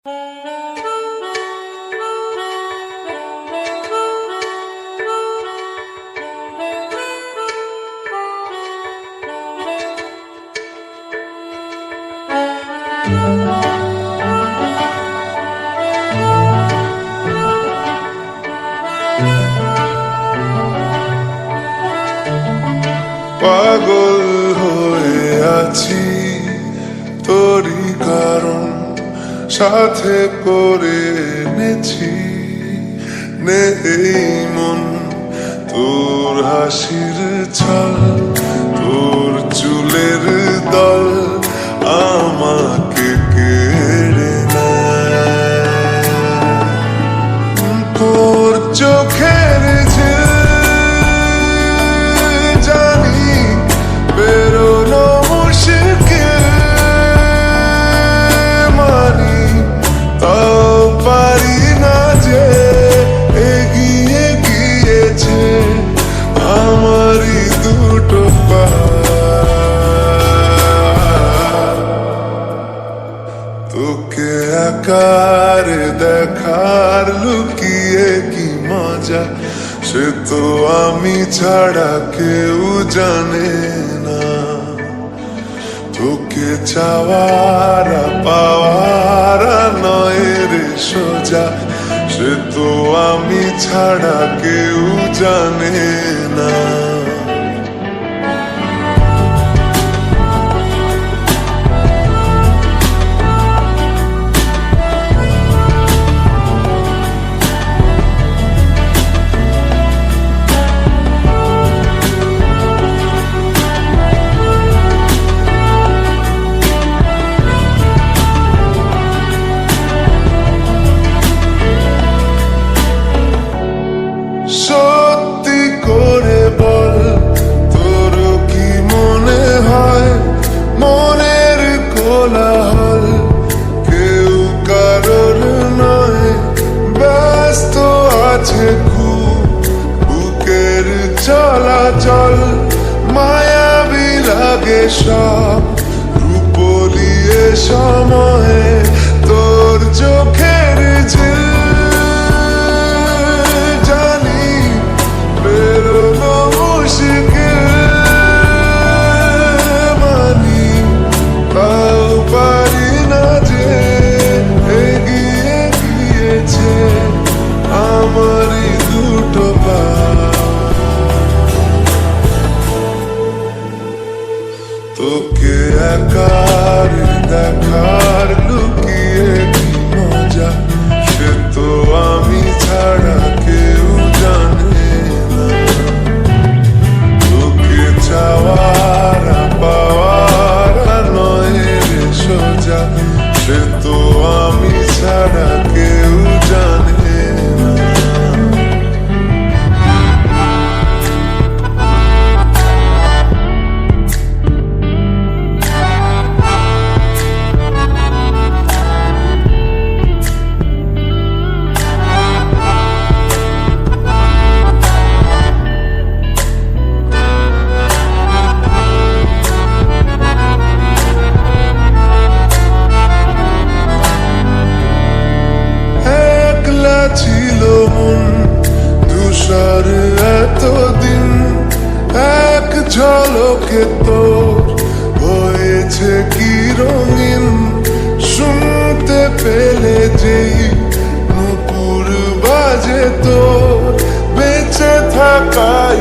পাগল হয়ে আছি তোরই কারণ সাথে করে এনেছি নেই মন তোর হাসির ছল তোর চুলের দল আমাকে কেড়ে নেয় তোর চোখের তোকে আকার দেখার লুকিয়ে কি মজা সে তো আমি ছাড়া কেউ জানে না তোকে চাওয়ার পাওয়ার নয় রে সোজা সে তো আমি ছাড়া কেউ জানে না সত্যি করে বল তোর কি মনে হয় মনের কোলাহল কেউ কারোর নয় ব্যস্ত আছে খুব বুকের চলাচল মায়াবী লাগে সব রূপলিয়ে সময়ে তোর চোখের ঝিল তোকে আকার দেখার লুকিয়ে কি মজা সে তো আমি ছাড়া কেউ জানে না তোকে চাওয়ার পাওয়ার নয় রে সোজা সে তো আমি ছাড়া কেউ জানে না ছিল মন দুষার এতদিন এক ঝলকে তোর হয়েছে কি রঙিন শুনতে পেলে যেই নুপুর বাজে তোর বেঁচে থাকাই